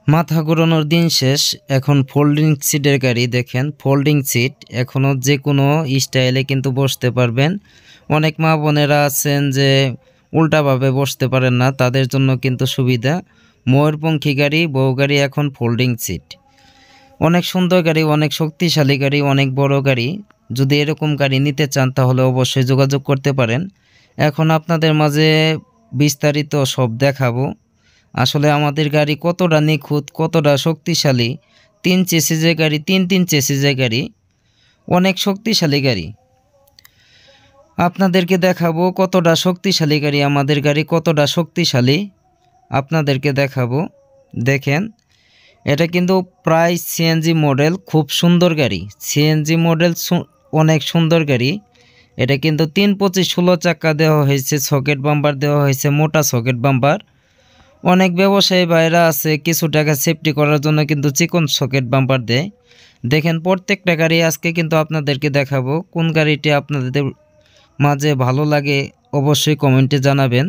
মাথা ঘোরানোর দিন শেষ। এখন ফোল্ডিং সিটের গাড়ি দেখেন, ফোল্ডিং সিট এখনও যে কোনো স্টাইলে কিন্তু বসতে পারবেন। অনেক মা বোনেরা আছেন যে উল্টাভাবে বসতে পারেন না, তাদের জন্য কিন্তু সুবিধা। ময়ূরপঙ্খী গাড়ি, বউ গাড়ি, এখন ফোল্ডিং সিট। অনেক সুন্দর গাড়ি, অনেক শক্তিশালী গাড়ি, অনেক বড় গাড়ি। যদি এরকম গাড়ি নিতে চান তাহলে অবশ্যই যোগাযোগ করতে পারেন। এখন আপনাদের মাঝে বিস্তারিত সব দেখাবো। আসলে আমাদের গাড়ি কতটা নিখুঁত, কতটা শক্তিশালী। 3 চেসিসের গাড়ি, তিন চেসিসের গাড়ি, অনেক শক্তিশালী গাড়ি। আপনাদেরকে দেখাবো কতটা শক্তিশালী গাড়ি, আমাদের গাড়ি কতটা শক্তিশালী আপনাদেরকে দেখাবো। দেখেন, এটা কিন্তু প্রায় সিএনজি মডেল, খুব সুন্দর গাড়ি। সিএনজি মডেল, অনেক সুন্দর গাড়ি। এটা কিন্তু 3/25/16 চাকা দেওয়া হয়েছে, সকেট বাম্পার দেওয়া হয়েছে, মোটা সকেট বাম্পার। অনেক ব্যবসায়ী ভাইরা আছে কিছু টাকা সেফটি করার জন্য কিন্তু চিকন সকেট বাম্পার দেয়। দেখেন, প্রত্যেকটা গাড়ি আজকে কিন্তু আপনাদেরকে দেখাবো। কোন গাড়িটি আপনাদের মাঝে ভালো লাগে অবশ্যই কমেন্টে জানাবেন।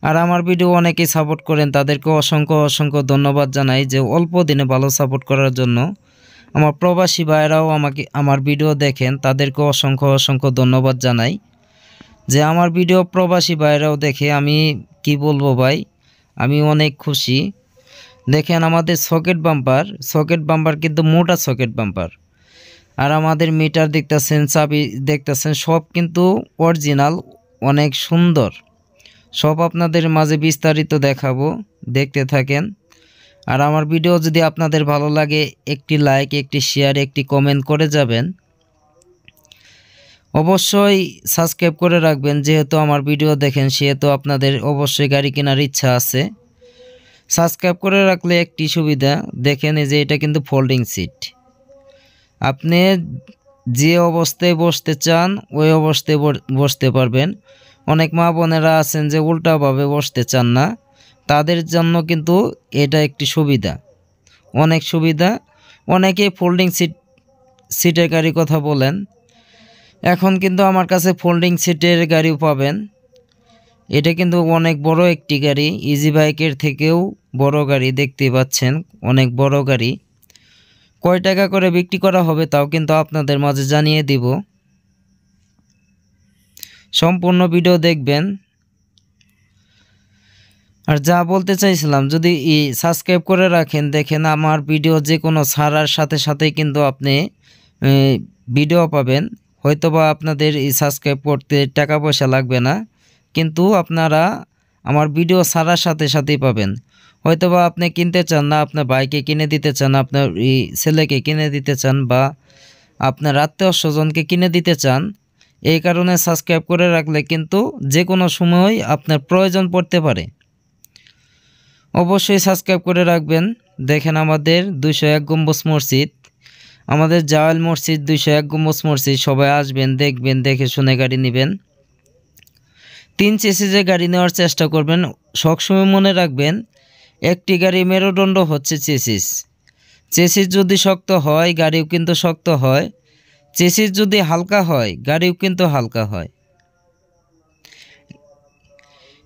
আর আমার ভিডিও অনেকেই সাপোর্ট করেন, তাদেরকে অসংখ্য অসংখ্য ধন্যবাদ জানাই যে অল্প দিনে ভালো সাপোর্ট করার জন্য। আমার প্রবাসী ভাইরাও আমার ভিডিও দেখেন, তাদেরকে অসংখ্য অসংখ্য ধন্যবাদ জানাই যে আমার ভিডিও প্রবাসী ভাইরাও দেখে। আমি কি বলবো ভাই, আমি অনেক খুশি। দেখেন, আমাদের সকেট বাম্পার কিন্তু মোটা সকেট বাম্পার। আর আমাদের মিটার দেখতেছেন, চাবি দেখতেছেন, সব কিন্তু অরিজিনাল, অনেক সুন্দর। সব আপনাদের মাঝে বিস্তারিত দেখাবো, দেখতে থাকেন। আর আমার ভিডিও যদি আপনাদের ভালো লাগে একটি লাইক, একটি শেয়ার, একটি কমেন্ট করে যাবেন। অবশ্যই সাবস্ক্রাইব করে রাখবেন, যেহেতু আমার ভিডিও দেখেন সেহেতু আপনাদের অবশ্যই গাড়ি কেনার ইচ্ছা আছে। সাবস্ক্রাইব করে রাখলে একটি সুবিধা, দেখেন এই যে এটা কিন্তু ফোল্ডিং সিট। আপনি যে অবস্থায় বসতে চান ওই অবস্থায় বসতে পারবেন। অনেক মা বোনেরা আছেন যে উল্টাভাবে বসতে চান না, তাদের জন্য কিন্তু এটা একটি সুবিধা, অনেক সুবিধা। অনেকে ফোল্ডিং সিটের গাড়ি কথা বলেন, এখন কিন্তু আমার কাছে ফোল্ডিং সিটের গাড়িও পাবেন। এটা কিন্তু অনেক বড় একটি গাড়ি, ইজি বাইকের থেকেও বড় গাড়ি, দেখতে পাচ্ছেন অনেক বড় গাড়ি। কয় টাকা করে বিক্রি করা হবে তাও কিন্তু আপনাদের মাঝে জানিয়ে দিব। সম্পূর্ণ ভিডিও দেখবেন। আর যা বলতে চাইছিলাম, যদি সাবস্ক্রাইব করে রাখেন, দেখেন আমার ভিডিও যে কোনো ছাড়ার সাথে সাথেই কিন্তু আপনি ভিডিও পাবেন। হয়তোবা আপনাদের এই সাবস্ক্রাইব করতে টাকা পয়সা লাগবে না, কিন্তু আপনারা আমার ভিডিও ছাড়ার সাথে সাথেই পাবেন। হয়তোবা আপনি কিনতে চান না, আপনার ভাইকে কিনে দিতে চান, আপনার ছেলেকে কিনে দিতে চান, বা আপনার আত্মীয় স্বজনকে কিনে দিতে চান। এই কারণে সাবস্ক্রাইব করে রাখলে কিন্তু যে কোনো সময় আপনার প্রয়োজন পড়তে পারে। অবশ্যই সাবস্ক্রাইব করে রাখবেন। দেখেন, আমাদের 201 গম্বুজ মসজিদ, আমাদের জাওয়াল মসজিদ, 201 গম্বুজ মসজিদ। সবাই আসবেন, দেখবেন, দেখে শুনে গাড়ি নেবেন। 3 চেসিসের গাড়ি নেওয়ার চেষ্টা করবেন। সবসময় মনে রাখবেন, একটি গাড়ি মেরুদণ্ড হচ্ছে চেসিস। চেসিস যদি শক্ত হয় গাড়িও কিন্তু শক্ত হয়, চেসিস যদি হালকা হয় গাড়িও কিন্তু হালকা হয়।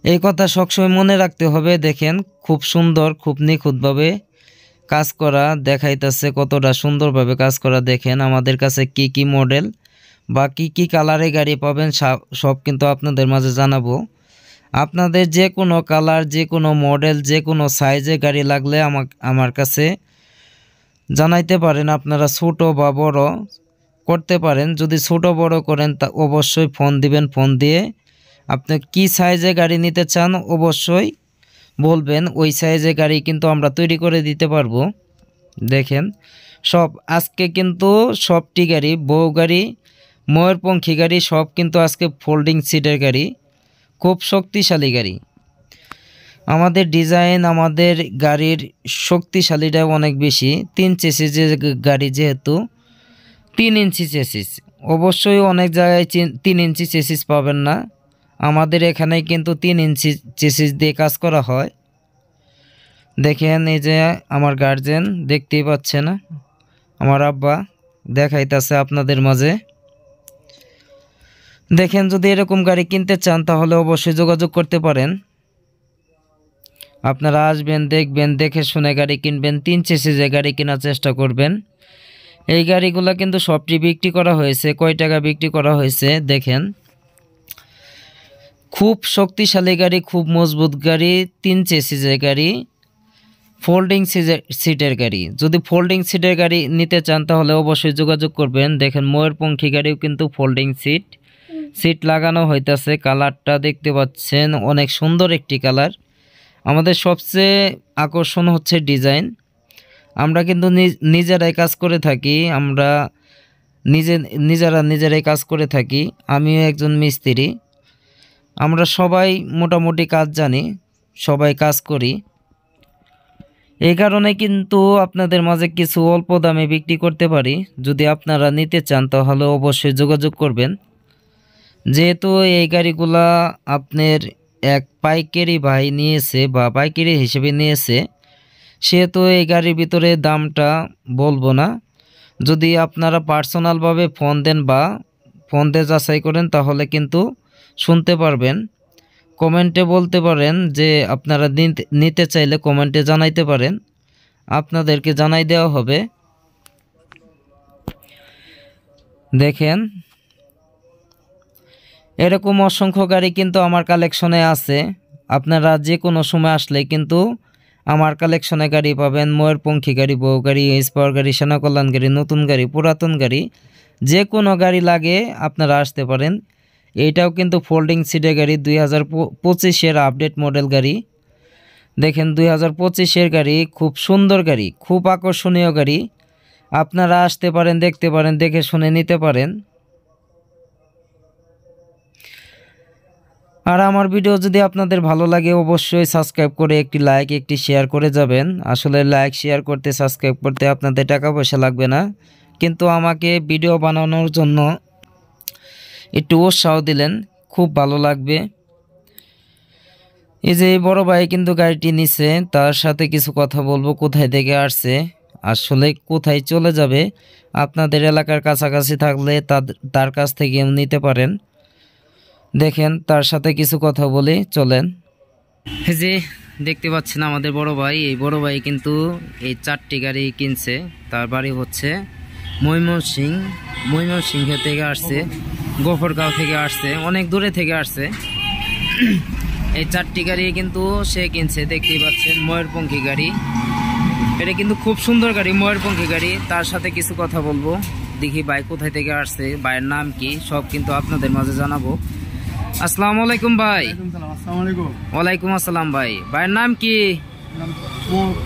এই কথা সবসময় মনে রাখতে হবে। দেখেন, খুব সুন্দর, খুব নিখুঁতভাবে কাজ করা দেখাইতেছে, কতটা সুন্দরভাবে কাজ করা। দেখেন আমাদের কাছে কি কি মডেল বা কি কি কালারে গাড়ি পাবেন সব কিন্তু আপনাদের মাঝে জানাবো। আপনাদের যে কোনো কালার, যে কোনো মডেল, যে কোনো সাইজে গাড়ি লাগলে আমার কাছে জানাইতে পারেন। আপনারা ছোট বা বড় করতে পারেন। যদি ছোট বড় করেন তা অবশ্যই ফোন দিবেন, ফোন দিয়ে আপনি কি সাইজে গাড়ি নিতে চান অবশ্যই বলবেন। ওই সাইজে গাড়ি কিন্তু আমরা তৈরি করে দিতে পারবো। দেখেন, সব আজকে কিন্তু সবটি গাড়ি, বউ গাড়ি, ময়ূরপঙ্খী গাড়ি, সব কিন্তু আজকে ফোল্ডিং সিটের গাড়ি, খুব শক্তিশালী গাড়ি। আমাদের ডিজাইন, আমাদের গাড়ির শক্তিশালীটা অনেক বেশি। 3 চেসিসের গাড়ি, যেহেতু 3 ইঞ্চি চেসিস। অবশ্যই অনেক জায়গায় 3 ইঞ্চি চেসিস পাবেন না, আমাদের এখানে কিন্তু 3 ইঞ্চি চেসিস দিয়ে কাজ করা হয়। দেখেন, এই যে আমার গার্জেন, দেখতেই পাচ্ছেন আমার আব্বা দেখাইতেছে আপনাদের মাঝে। দেখেন, যদি এরকম গাড়ি কিনতে চান তাহলে অবশ্যই যোগাযোগ করতে পারেন। আপনারা আসবেন, দেখবেন, দেখে শুনে গাড়ি কিনবেন। 3 চেসিসের গাড়ি কেনার চেষ্টা করবেন। এই গাড়িগুলো কিন্তু সবটি বিক্রি করা হয়েছে। কয় টাকা বিক্রি করা হয়েছে দেখেন। খুব শক্তিশালী গাড়ি, খুব মজবুত গাড়ি, 3 চেসিসের গাড়ি, ফোল্ডিং সিটের গাড়ি। যদি ফোল্ডিং সিটের গাড়ি নিতে চান তাহলে অবশ্যই যোগাযোগ করবেন। দেখেন ময়ূরপঙ্খী গাড়িও কিন্তু ফোল্ডিং সিট লাগানো হইতাছে। কালারটা দেখতে পাচ্ছেন, অনেক সুন্দর একটি কালার। আমাদের সবচেয়ে আকর্ষণ হচ্ছে ডিজাইন। আমরা কিন্তু নিজেরাই কাজ করে থাকি, আমরা নিজেরাই কাজ করে থাকি। আমিও একজন মিস্ত্রি। আমরা সবাই মোটামুটি কাজ জানি, সবাই কাজ করি। এই কারণে কিন্তু আপনাদের মাঝে কিছু অল্প দামে বিক্রি করতে পারি। যদি আপনারা নিতে চান তাহলে অবশ্যই যোগাযোগ করবেন। যেহেতু এই গাড়িগুলা আপনার এক পাইকারি ভাই নিয়েছে বা পাইকারি হিসেবে নিয়েছে, সেহেতু এই গাড়ির ভিতরে দামটা বলবো না। যদি আপনারা পার্সোনালভাবে ফোন দেন বা ফোন দিয়ে যাচাই করেন তাহলে কিন্তু শুনতে পারবেন। কমেন্টে বলতে পারেন যে আপনারা নিতে চাইলে কমেন্টে জানাইতে পারেন, আপনাদেরকে জানাই দেওয়া হবে। দেখেন এরকম অসংখ্য গাড়ি কিন্তু আমার কালেকশনে আছে। আপনারা যে কোনো সময় আসলে কিন্তু আমার কালেকশনে গাড়ি পাবেন। ময়ূরপঙ্খী গাড়ি, বউ গাড়ি, স্পাওয়ার গাড়ি, সেনা কল্যাণ গাড়ি, নতুন গাড়ি, পুরাতন গাড়ি, যে কোনো গাড়ি লাগে আপনারা আসতে পারেন। এইটাও কিন্তু ফোল্ডিং সিটের গাড়ি, 2025-এর আপডেট মডেল গাড়ি। দেখেন 2025-এর গাড়ি, খুব সুন্দর গাড়ি, খুব আকর্ষণীয় গাড়ি। আপনারা আসতে পারেন, দেখতে পারেন, দেখে শুনে নিতে পারেন। আর আমার ভিডিও যদি আপনাদের ভালো লাগে অবশ্যই সাবস্ক্রাইব করে একটি লাইক, একটি শেয়ার করে যাবেন। আসলে লাইক শেয়ার করতে, সাবস্ক্রাইব করতে আপনাদের টাকা পয়সা লাগবে না, কিন্তু আমাকে ভিডিও বানানোর জন্য একটু উৎসাহ দিলেন, খুব ভালো লাগবে। এই যে বড় ভাই কিন্তু গাড়িটি নিছে, তার সাথে কিছু কথা বলবো। কোথায় থেকে আসছে, আসলে কোথায় চলে যাবে, আপনাদের এলাকার কাছাকাছি থাকলে তার কাছ থেকেও নিতে পারেন। দেখেন তার সাথে কিছু কথা বলি, চলেন। এই যে দেখতে পাচ্ছেন আমাদের বড় ভাই, এই বড় ভাই কিন্তু এই 4টি গাড়ি কিনছে। তার বাড়ি হচ্ছে ময়মনসিংহ থেকে আসছে, গফরগাঁও থেকে আসছে, অনেক দূরে থেকে আসছে। এই 4টি গাড়ি কিন্তু সে কিনছে। দেখতেই পাচ্ছেন ময়ূরপঙ্খী গাড়ি, এটা কিন্তু খুব সুন্দর গাড়ি, ময়ূরপঙ্খী গাড়ি। তার সাথে কিছু কথা বলবো। দেখি ভাই কোথায় থেকে আসছে, ভাইয়ের নাম কি, সব কিন্তু আপনাদের মাঝে জানাবো। আসসালামু আলাইকুম ভাই। ওয়ালাইকুম আসসালাম ভাই। ভাইয়ের নাম কি?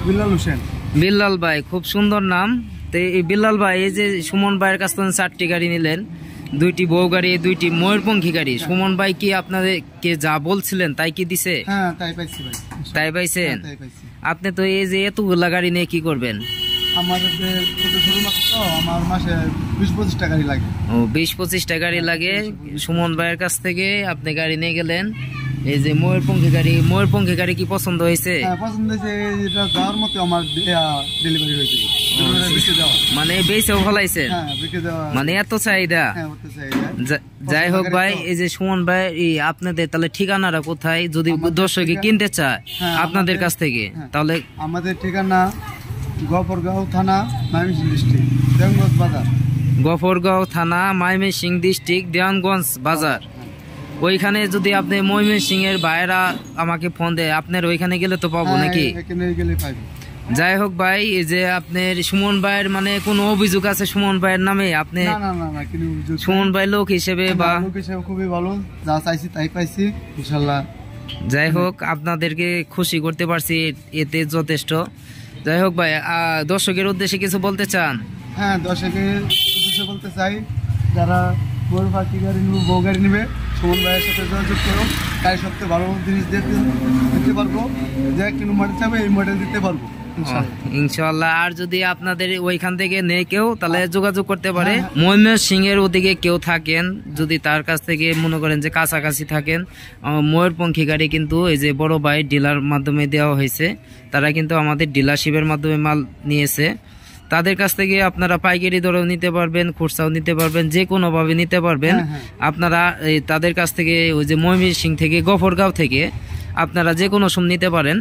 বিল্লাল হোসেন। বিল্লাল ভাই, খুব সুন্দর নাম। তো এই বিল্লাল ভাই, এই যে সুমন ভাইয়ের কাছ থেকে 4টি গাড়ি নিলেন, 2টি বউ গাড়ি, 2টি ময়ূরপঙ্খী গাড়ি। সুমন ভাই কি আপনাদেরকে যা বলছিলেন তাই কি দিছে? হ্যাঁ, তাই পাইছি ভাই। তাই পাইছেন? তাই পাইছি। আপনি তো এই যে এতগুলা গাড়ি নিয়ে কি করবেন? আমাদের ছোট ছোট মাছ তো, আমার মাসে 20-25টা গাড়ি লাগে। ও 20-25টা গাড়ি লাগে। সুমন ভাইয়ের কাছ থেকে আপনি গাড়ি নিয়ে গেলেন। এই যে ময়ূরপঙ্খী গাড়ি কি পছন্দ হয়েছে? হ্যাঁ, পছন্দ হয়েছে। এটা যাওয়ার মতো আমার ডেলিভারি হয়েছে। মানে বেচেও ফলাইছেন? হ্যাঁ, বিক্রি দেওয়া। মানে এত চাহিদা? হ্যাঁ, অত চাহিদা। যাই হোক ভাই, এই যে সুমন ভাই, আপনাদের তাহলে ঠিকানাটা কোথায় যদি দর্শকে কিনতে চায় আপনাদের কাছ থেকে? তাহলে আমাদের ঠিকানা গফরগাঁও থানা, ময়মনসিংহ ডিস্ট্রিক্ট, দেওয়ানগঞ্জ বাজার। গফরগাঁও থানা, ময়মনসিংহ ডিস্ট্রিক্ট, দেওয়ানগঞ্জ বাজার। ওইখানে যদি আপনি ময়মনসিংহের ভাইরা আমাকে ফোন দেয়, আপনার ওইখানে গেলে তো পাবো নাকি? যাই হোক ভাই, এই যে আপনার সুমন ভাইয়ের মানে কোনো অভিযোগ আছে সুমন ভাইয়ের নামে? আপনি সুমন ভাই লোক হিসেবে বা খুবই ভালো, যা চাইছি তাই পাইছি ইনশাআল্লাহ। যাই হোক, আপনাদেরকে খুশি করতে পারছি, এতে যথেষ্ট। যাই হোক ভাই, দর্শকের উদ্দেশ্যে কিছু বলতে চান? হ্যাঁ, দর্শকের উদ্দেশ্যে বলতে চাই, যারা ময়ূরপঙ্খী গাড়ি নিবে, বউ গাড়ি নিবে, সুমন ভাইয়ের সাথে যোগাযোগ করো। তাই সবচেয়ে ভালো জিনিস দিতে পারবো, যে কোনো মডেল চাবে এই মডেল দিতে পারবো ইনশাআল্লাহ। আর যদি আপনাদের ওইখান থেকে নেই কেউ, তাহলে যোগাযোগ করতে পারে। ময়মনসিংহের ওদিকে কেউ থাকেন, যদি তার কাছ থেকে মনে করেন যে কাছাকাছি থাকেন, ময়ূরপঙ্খী গাড়ি কিন্তু এই যে বড় ভাই ডিলার মাধ্যমে দেওয়া হয়েছে। তারা কিন্তু আমাদের ডিলারশিপের মাধ্যমে মাল নিয়েছে। তাদের কাছ থেকে আপনারা পাইকারি দরেও নিতে পারবেন, খুচরাও নিতে পারবেন, যে কোনোভাবে নিতে পারবেন। আপনারা তাদের কাছ থেকে ওই যে ময়মনসিংহ থেকে, গফরগাঁও থেকে আপনারা যে কোনো সময় নিতে পারেন।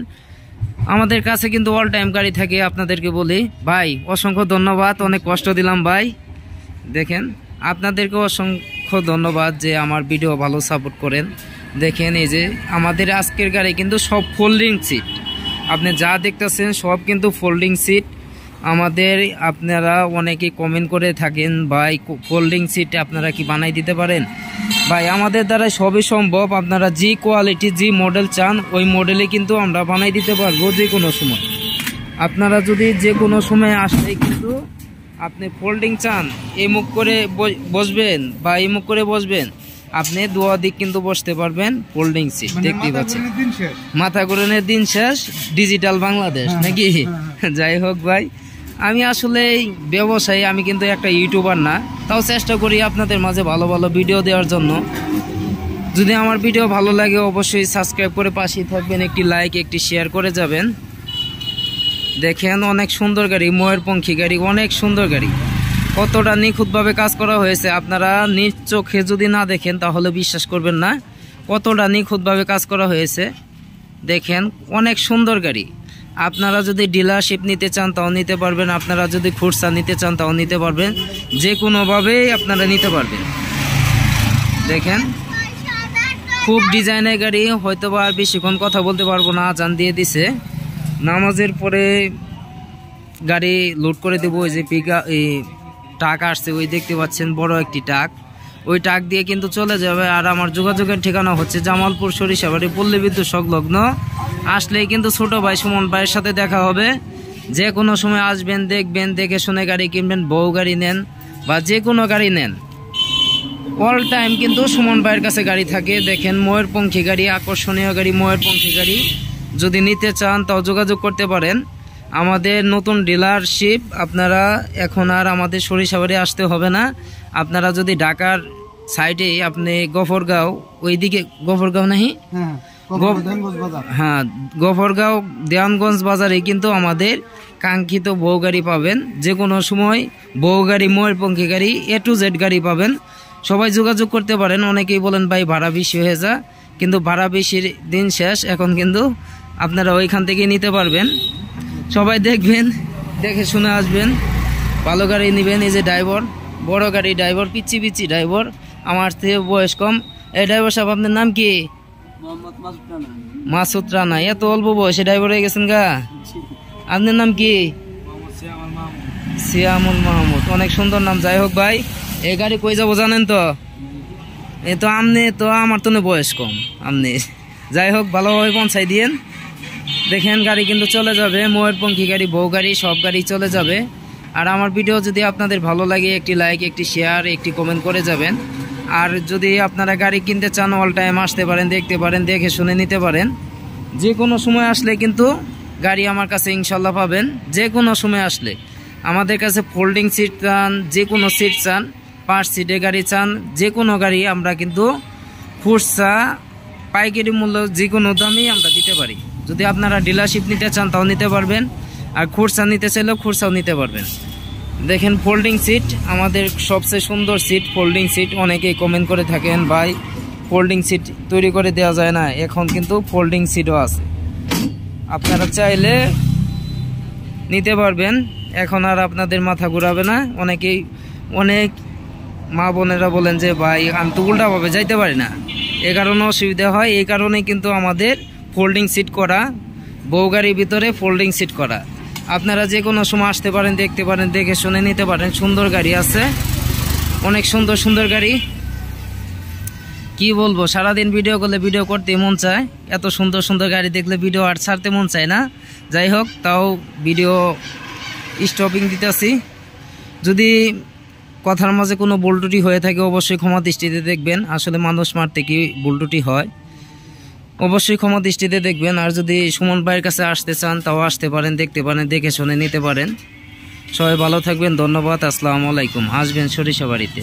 আমাদের কাছে কিন্তু অল টাইম গাড়ি থাকে, আপনাদেরকে বলি। ভাই অসংখ্য ধন্যবাদ, অনেক কষ্ট দিলাম ভাই। দেখেন আপনাদেরকে অসংখ্য ধন্যবাদ যে আমার ভিডিও ভালো সাপোর্ট করেন। দেখেন এই যে আমাদের আজকের গাড়ি কিন্তু সব ফোল্ডিং সিট, আপনি যা দেখতেছেন সব কিন্তু ফোল্ডিং সিট। আমাদের আপনারা অনেকেই কমেন্ট করে থাকেন, ভাই ফোল্ডিং সিট আপনারা কি বানাই দিতে পারেন? ভাই আমাদের দ্বারা সবই সম্ভব। আপনারা যে কোয়ালিটি যে মডেল চান ওই মডেলে কিন্তু আমরা বানাই দিতে পারবো যে কোনো সময়। আপনারা যদি যে কোনো সময় আসলে কিন্তু আপনি ফোল্ডিং চান, এই মুখ করে বসবেন বা এই মুখ করে বসবেন, আপনি দুয়া দিক কিন্তু বসতে পারবেন। ফোল্ডিং সিট দেখতে পাচ্ছেন, মাথা ঘুরানোর দিন শেষ, ডিজিটাল বাংলাদেশ নাকি? যাই হোক ভাই, আমি আসলে ব্যবসায়ী, আমি কিন্তু একটা ইউটিউবার না, তাও চেষ্টা করি আপনাদের মাঝে ভালো ভালো ভিডিও দেওয়ার জন্য। যদি আমার ভিডিও ভালো লাগে অবশ্যই সাবস্ক্রাইব করে পাশেই থাকবেন, একটি লাইক একটি শেয়ার করে যাবেন। দেখেন অনেক সুন্দর গাড়ি, ময়ূরপঙ্খী গাড়ি, অনেক সুন্দর গাড়ি। কতটা নিখুঁতভাবে কাজ করা হয়েছে, আপনারা নিজ চোখে যদি না দেখেন তাহলে বিশ্বাস করবেন না কতটা নিখুঁতভাবে কাজ করা হয়েছে। দেখেন অনেক সুন্দর গাড়ি। আপনারা যদি ডিলারশিপ নিতে চান তাও নিতে পারবেন, আপনারা যদি খুচরা নিতে চান তাও নিতে পারবেন, যে কোনোভাবেই আপনারা নিতে পারবেন। দেখেন খুব ডিজাইনের গাড়ি, হয়তো বা আর বেশিক্ষণ কথা বলতে পারবো না, আজান দিয়ে দিছে। নামাজের পরে গাড়ি লোড করে দেবো। ওই যে এই ট্রাক আসছে, ওই দেখতে পাচ্ছেন বড় একটি ট্রাক, ওই ট্রাক দিয়ে কিন্তু চলে যাবে। আর আমার যোগাযোগের ঠিকানা হচ্ছে জামালপুর সরিষাবাড়ি পল্লী বিদ্যুৎ সংলগ্ন। আসলেই কিন্তু ছোট ভাই সুমন ভাইয়ের সাথে দেখা হবে। যে কোনো সময় আসবেন, দেখবেন, দেখে শুনে গাড়ি কিনবেন। বউ গাড়ি নেন বা যে কোনো গাড়ি নেন, অল টাইম কিন্তু সুমন ভাইয়ের কাছে গাড়ি থাকে। দেখেন ময়ূরপঙ্খী গাড়ি, আকর্ষণীয় গাড়ি, ময়ূরপঙ্খী গাড়ি যদি নিতে চান তাও যোগাযোগ করতে পারেন। আমাদের নতুন ডিলারশিপ, আপনারা এখন আর আমাদের সরিষাবাড়ি আসতে হবে না। আপনারা যদি ঢাকার সাইডে আপনি গফরগাঁও, ওইদিকে গফরগাঁও নাহি, হ্যাঁ গফরগাঁও দেওয়ানগঞ্জ বাজারে কিন্তু আমাদের কাঙ্ক্ষিত বউ গাড়ি পাবেন। যে কোনো সময় বউ গাড়ি, ময়ূরপঙ্খী গাড়ি, A to Z গাড়ি পাবেন। সবাই যোগাযোগ করতে পারেন। অনেকেই বলেন ভাই ভাড়া বেশি হয়ে যা, কিন্তু ভাড়া বেশির দিন শেষ, এখন কিন্তু আপনারা ওইখান থেকে নিতে পারবেন। সবাই দেখবেন, দেখে শুনে আসবেন, ভালো গাড়ি নেবেন। এই যে ড্রাইভার, বড় গাড়ি ড্রাইভার, পিচ্ছি পিচ্ছি ড্রাইভার, আমার থেকে বয়স কম। এই ড্রাইভার সাহেব আপনার নাম কি? মাসুদ রানা। এত অল্প বয়সে ড্রাইভার হয়ে গেছেন গা? আপনার নাম কি? সিয়ামুল মাহমুদ, অনেক সুন্দর নাম। যাই হোক ভাই, এই গাড়ি কই যাবো জানেন তো? এ তো আপনি তো আমার তো বয়স কম আপনি। যাই হোক ভালোভাবে পৌঁছাই দিয়েন। দেখেন গাড়ি কিন্তু চলে যাবে, ময়ূরপঙ্খী গাড়ি, বউ গাড়ি, সব গাড়ি চলে যাবে। আর আমার ভিডিও যদি আপনাদের ভালো লাগে একটি লাইক একটি শেয়ার একটি কমেন্ট করে যাবেন। আর যদি আপনারা গাড়ি কিনতে চান অল টাইম আসতে পারেন, দেখতে পারেন, দেখে শুনে নিতে পারেন। যে কোনো সময় আসলে কিন্তু গাড়ি আমার কাছে ইনশাল্লাহ পাবেন। যে কোনো সময় আসলে আমাদের কাছে ফোল্ডিং সিট চান, যে কোনো সিট চান, 5 সিটের গাড়ি চান, যে কোনো গাড়ি আমরা কিন্তু খুচরা পাইকারি মূল্য যে কোনো দামেই আমরা দিতে পারি। যদি আপনারা ডিলারশিপ নিতে চান তাও নিতে পারবেন, আর খুচরা নিতে চাইলেও খুচরাও নিতে পারবেন। দেখেন ফোল্ডিং সিট, আমাদের সবচেয়ে সুন্দর সিট ফোল্ডিং সিট। অনেকেই কমেন্ট করে থাকেন ভাই ফোল্ডিং সিট তৈরি করে দেওয়া যায় না, এখন কিন্তু ফোল্ডিং সিটও আছে, আপনারা চাইলে নিতে পারবেন। এখন আর আপনাদের মাথা ঘুরাবে না। অনেক মা বোনেরা বলেন যে ভাই আমি তো উল্টাভাবে যাইতে পারি না, এ কারণে অসুবিধা হয়। এই কারণে কিন্তু আমাদের ফোল্ডিং সিট করা, বউ গাড়ির ভিতরে ফোল্ডিং সিট করা। আপনারা যে কোনো সময় আসতে পারেন, দেখতে পারেন, দেখে শুনে নিতে পারেন। সুন্দর গাড়ি আছে, অনেক সুন্দর সুন্দর গাড়ি। কি বলবো, সারাদিন ভিডিও করলে ভিডিও করতে মন চায়, এত সুন্দর সুন্দর গাড়ি দেখলে ভিডিও আর ছাড়তে মন চায় না। যাই হোক, তাও ভিডিও স্টপিং দিতেছি। যদি কথার মাঝে কোনো ভুল ত্রুটি হয়ে থাকে অবশ্যই ক্ষমা দৃষ্টিতে দেখবেন। আসলে মানুষ মারতে কি ভুল ত্রুটি হয়, অবশ্যই ক্ষমা দৃষ্টিতে দেখবেন। আর যদি সুমন ভাইয়ের কাছে আসতে চান তাও আসতে পারেন, দেখতে পারেন, দেখে শুনে নিতে পারেন। সবাই ভালো থাকবেন, ধন্যবাদ, আসসালামু আলাইকুম। আসবেন সরিষাবাড়িতে।